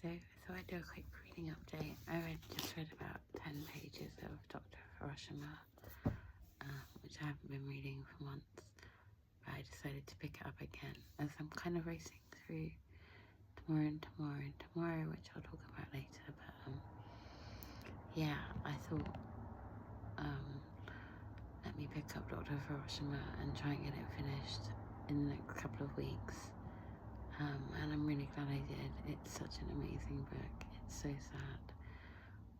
So I thought I'd do a quick reading update. I just read about 10 pages of Dr. Hiroshima, which I haven't been reading for months, but I decided to pick it up again as I'm kind of racing through tomorrow, which I'll talk about later. But yeah, I thought let me pick up Dr. Hiroshima and try and get it finished in the next couple of weeks. And I'm really glad I did. It's such an amazing book. It's so sad,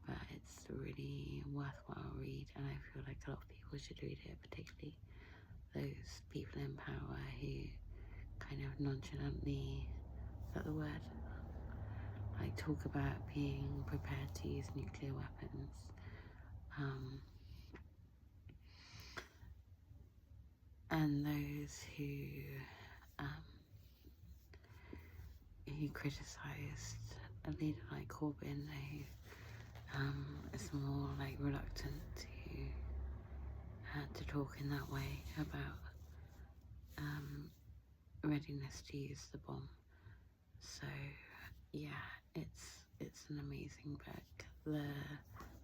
but it's a really worthwhile read, and I feel like a lot of people should read it, particularly those people in power who kind of nonchalantly, is that the word? Like talk about being prepared to use nuclear weapons. And those who criticised a leader like Corbyn, who is more like reluctant to talk in that way about readiness to use the bomb. So yeah, it's an amazing book. The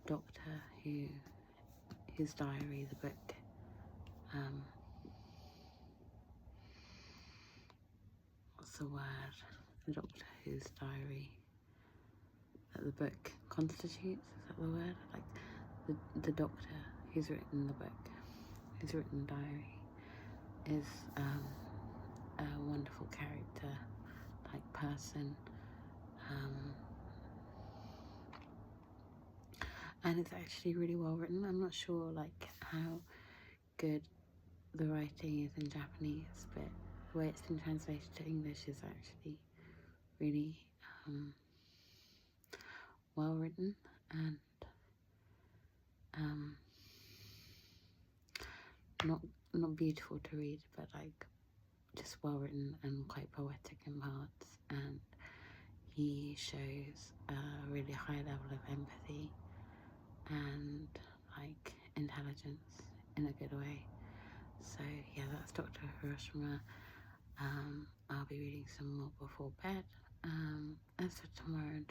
doctor whose diary the book what's the word? The doctor whose diary that the book constitutes, is that the word? Like the doctor who's written the book, who's written the diary, is a wonderful character, like person, and it's actually really well written. I'm not sure like how good the writing is in Japanese, but the way it's been translated to English is actually really well written and not beautiful to read, but like just well written and quite poetic in parts. And he shows a really high level of empathy and like intelligence in a good way. So yeah, that's Dr. Hiroshima. I'll be reading some more before bed. As for tomorrow,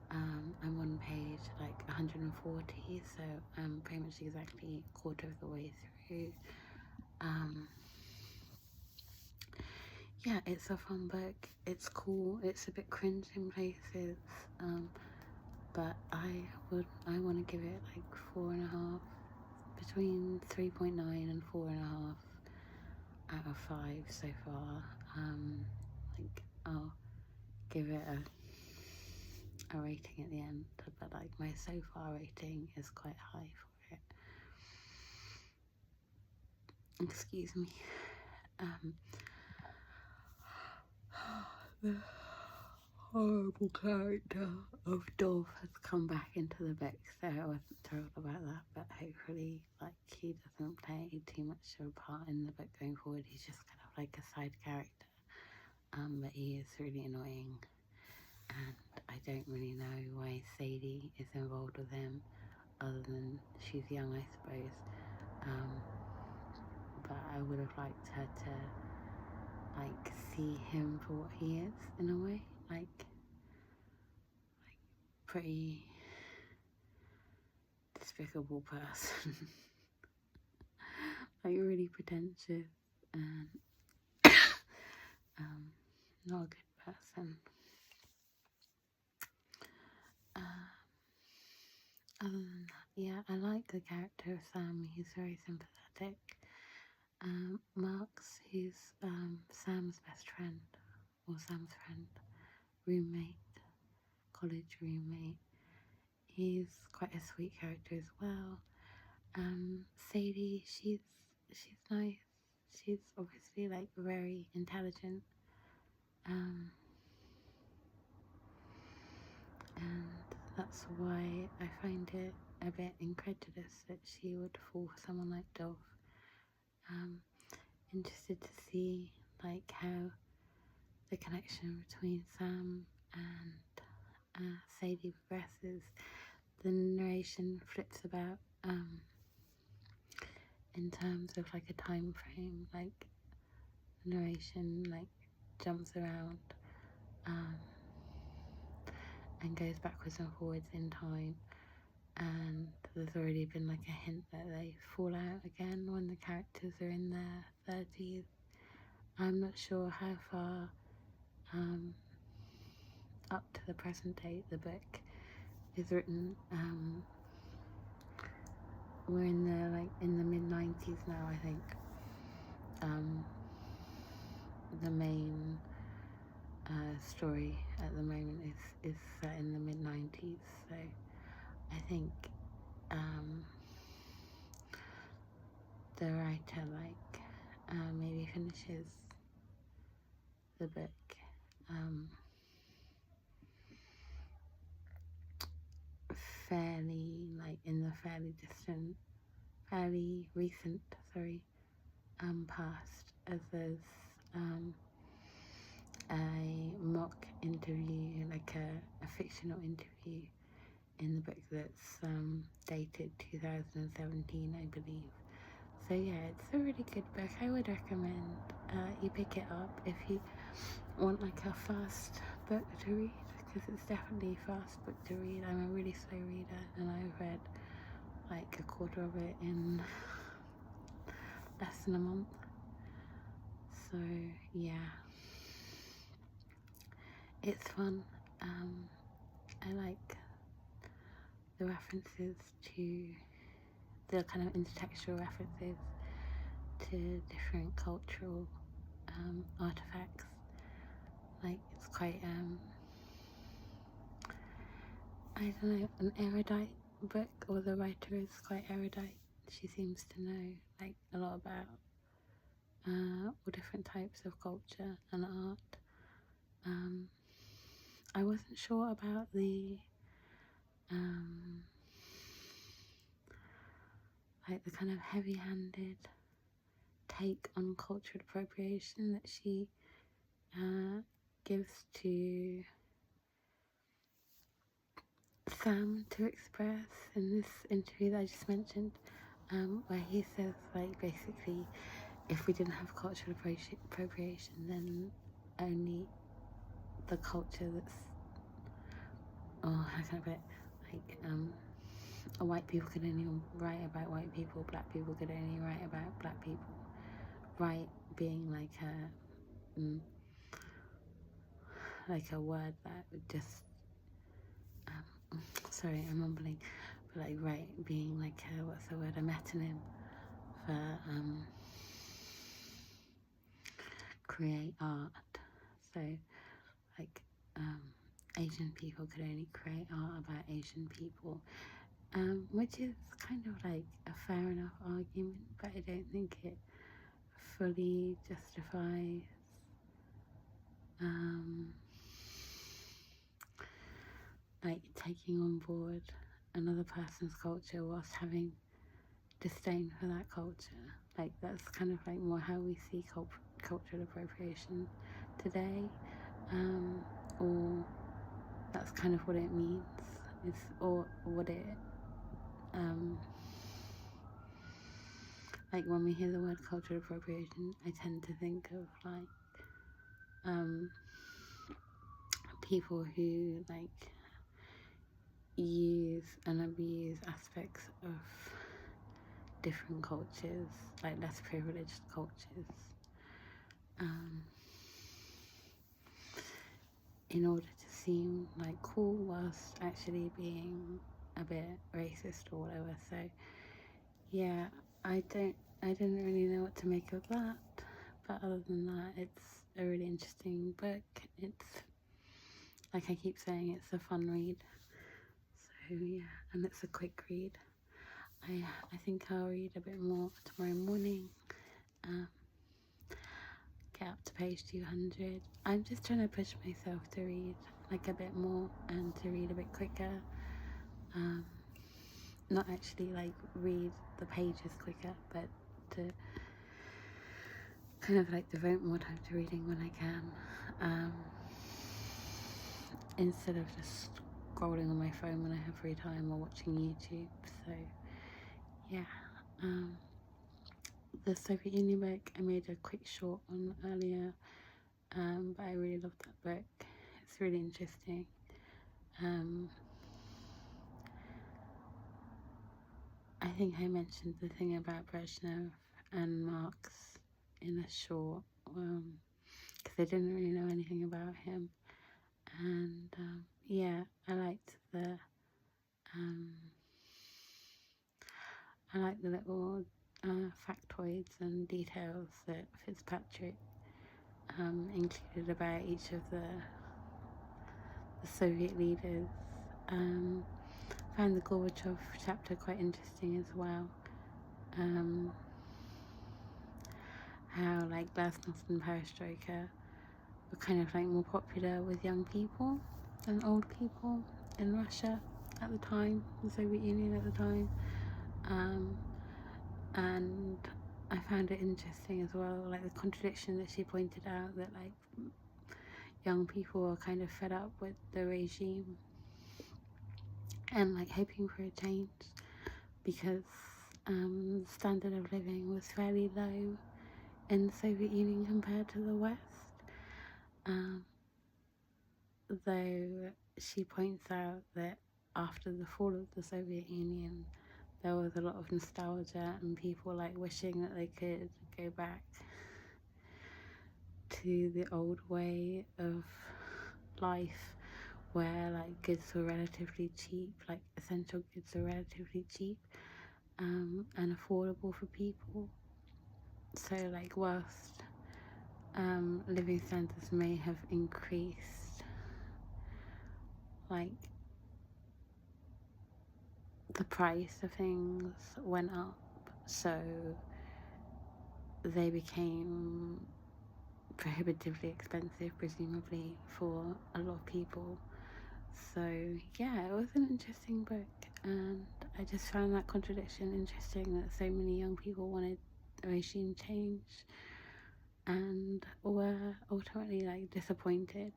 I'm on page like 140, so I'm pretty much exactly a quarter of the way through. Yeah, it's a fun book. It's cool. It's a bit cringe in places, but I want to give it like 4.5, between 3.9 and 4.5 out of 5 so far. Like I'll give it a rating at the end, but like my so far rating is quite high for it. Excuse me. The horrible character of Dove has come back into the book, so I wasn't thrilled about that, but hopefully like he doesn't play too much of a part in the book going forward. He's just kind of like a side character, but he is really annoying, and I don't really know why Sadie is involved with him, other than she's young, I suppose, but I would have liked her to like see him for what he is in a way, like pretty despicable person. Like really pretentious and not a good person. Other than that, yeah, I like the character of Sam. He's very sympathetic. Mark's, who's Sam's best friend, or Sam's friend, roommate, college roommate. He's quite a sweet character as well. Sadie, she's nice. She's obviously like very intelligent. And that's why I find it a bit incredulous that she would fall for someone like Dove. Interested to see like how the connection between Sam and Sadie progresses. The narration flips about in terms of like a time frame, like the narration like jumps around and goes backwards and forwards in time, and there's already been like a hint that they fall out again when the characters are in their 30s. I'm not sure how far up to the present date the book is written. We're in the mid-90s now, I think. The main story at the moment is set in the mid-90s, so I think the writer maybe finishes the book fairly recent past, as there's a mock interview, like a fictional interview in the book that's dated 2017, I believe. So yeah, it's a really good book. I would recommend you pick it up if you want like a fast book to read, because it's definitely a fast book to read. I'm a really slow reader, and I've read like a quarter of it in less than a month. So yeah, it's fun. I like the references to the kind of intertextual references to different cultural artifacts. Like, it's quite I don't know, an erudite book, or the writer is quite erudite. She seems to know like a lot about all different types of culture and art. I wasn't sure about the like the kind of heavy-handed take on cultural appropriation that she gives to Sam to express in this interview that I just mentioned, where he says, like, basically, if we didn't have cultural appropriation, then only the culture that's, how can I put it, like, white people could only write about white people, black people could only write about black people. Right being like a word that would just, sorry, I'm mumbling, but like right being like what's the word, a metonym for create art. So like Asian people could only create art about Asian people, which is kind of like a fair enough argument, but I don't think it fully justifies like taking on board another person's culture whilst having disdain for that culture. Like, that's kind of like more how we see cultural appropriation today, or that's kind of what it means, or what it like when we hear the word cultural appropriation, I tend to think of like people who like use and abuse aspects of different cultures, like less privileged cultures, in order to seem like cool whilst actually being a bit racist or whatever. So yeah, I didn't really know what to make of that, but other than that, it's a really interesting book. It's, like I keep saying, it's a fun read. So yeah, and it's a quick read. I think I'll read a bit more tomorrow morning. Get up to page 200. I'm just trying to push myself to read like a bit more and to read a bit quicker. Not actually like read the pages quicker, but to kind of like devote more time to reading when I can, instead of just scrolling on my phone when I have free time or watching YouTube. So yeah, the Soviet Union book I made a quick short on earlier, but I really loved that book. It's really interesting. I think I mentioned the thing about Brezhnev and Marx in a short, because I didn't really know anything about him. And yeah, I liked the little factoids and details that Fitzpatrick included about each of the Soviet leaders. Found the Gorbachev chapter quite interesting as well. How like Glasnost and Perestroika were kind of like more popular with young people than old people in Russia at the time, the Soviet Union at the time. And I found it interesting as well, like the contradiction that she pointed out, that like young people were kind of fed up with the regime and like hoping for a change because the standard of living was fairly low in the Soviet Union compared to the West. Though she points out that after the fall of the Soviet Union, there was a lot of nostalgia and people like wishing that they could go back to the old way of life where like goods were relatively cheap, like essential goods were relatively cheap and affordable for people. So like whilst living standards may have increased, like the price of things went up, so they became prohibitively expensive, presumably, for a lot of people. So yeah, it was an interesting book, and I just found that contradiction interesting, that so many young people wanted regime change and were ultimately like disappointed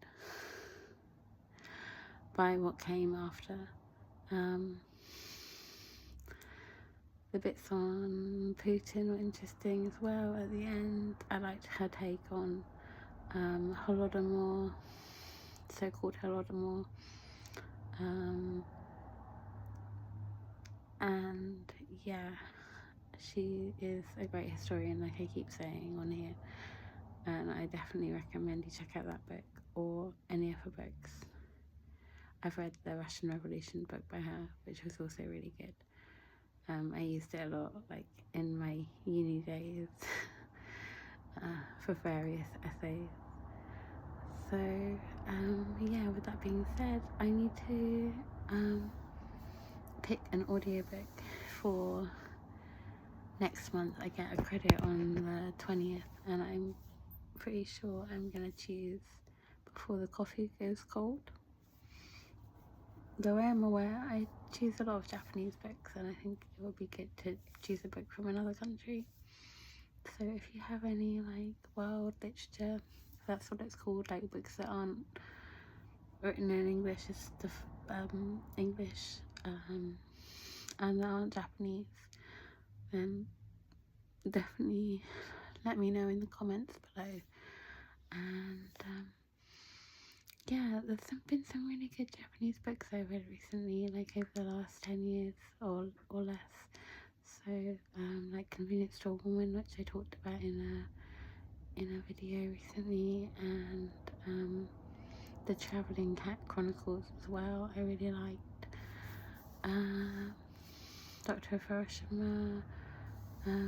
by what came after. The bits on Putin were interesting as well at the end. I liked her take on Holodomor, so-called Holodomor. And yeah, she is a great historian, like I keep saying on here. And I definitely recommend you check out that book or any of her books. I've read the Russian Revolution book by her, which was also really good. I used it a lot, like in my uni days, for various essays. So, yeah, with that being said, I need to pick an audiobook for next month. I get a credit on the 20th, and I'm pretty sure I'm going to choose Before the Coffee Goes Cold. Though I am aware I choose a lot of Japanese books, and I think it would be good to choose a book from another country. So if you have any like world literature, if that's what it's called, like books that aren't written in English, it's the English and that aren't Japanese, then definitely let me know in the comments below. And yeah, there's been some really good Japanese books I've read recently, like over the last 10 years or less. So like Convenience Store Woman, which I talked about in a video recently, and the Travelling Cat Chronicles as well, I really liked. Dr. Hiroshima,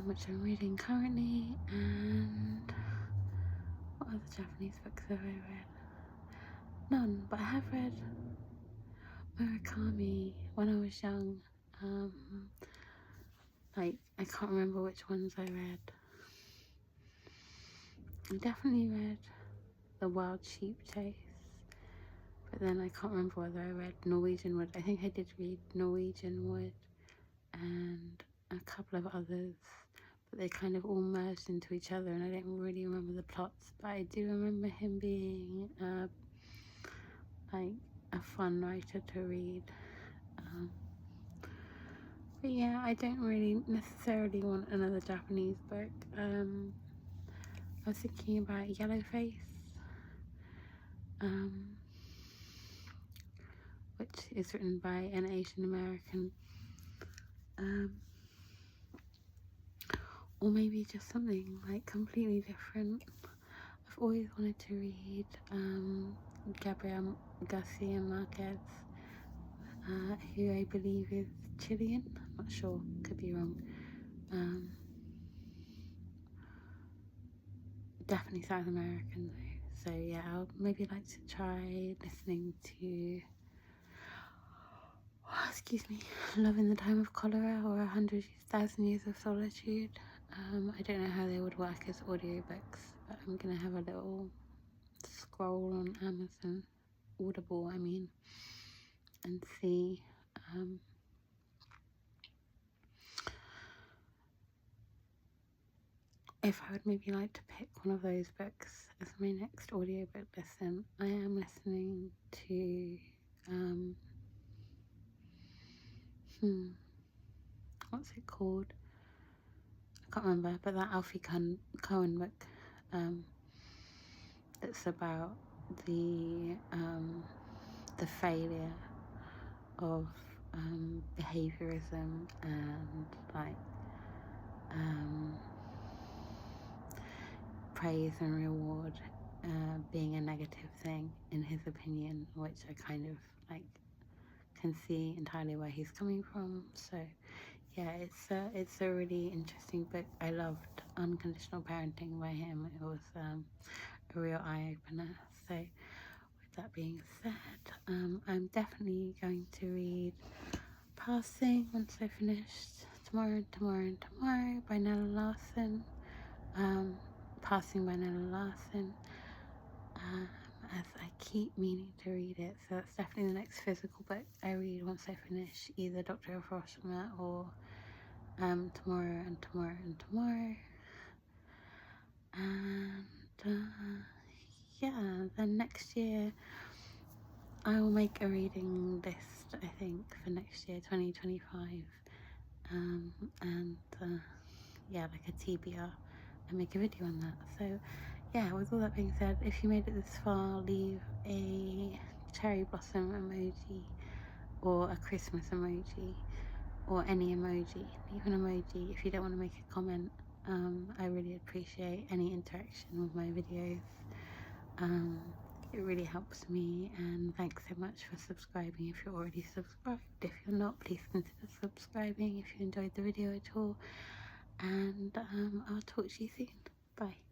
which I'm reading currently, and what other Japanese books have I read? None, but I have read Murakami when I was young. Like, I can't remember which ones I read. I definitely read The Wild Sheep Chase, but then I can't remember whether I read Norwegian Wood. I think I did read Norwegian Wood and a couple of others, but they kind of all merged into each other, and I don't really remember the plots, but I do remember him being like a fun writer to read. But yeah, I don't really necessarily want another Japanese book. I was thinking about Yellowface, which is written by an Asian American. Or maybe just something like completely different. I've always wanted to read Gabriel Garcia Marquez, who I believe is Chilean. I'm not sure, could be wrong. Definitely South American though. So yeah, I'll maybe like to try listening to, excuse me, Love in the Time of Cholera or 100,000 Years of Solitude. I don't know how they would work as audiobooks, but I'm gonna have a little scroll on Amazon, Audible I mean, and see if I would maybe like to pick one of those books as my next audiobook listen. I am listening to what's it called? I can't remember, but that Alfie Cohen book that's about the failure of behaviorism and like praise and reward being a negative thing in his opinion, which I kind of like can see entirely where he's coming from. So yeah, it's a really interesting book. I loved Unconditional Parenting by him. It was a real eye-opener. So with that being said, I'm definitely going to read Passing once I finished Tomorrow by Nella Larson. Passing by Nella Larson. As I keep meaning to read it, so that's definitely the next physical book I read once I finish either Dr. Hiroshima or Tomorrow. And yeah, then next year I will make a reading list, I think, for next year, 2025, and yeah, like a TBR, and make a video on that. So yeah, with all that being said, if you made it this far, leave a cherry blossom emoji or a Christmas emoji or any emoji. Leave an emoji if you don't want to make a comment. I really appreciate any interaction with my videos. It really helps me, and thanks so much for subscribing if you're already subscribed. If you're not, please consider subscribing if you enjoyed the video at all, and I'll talk to you soon. Bye.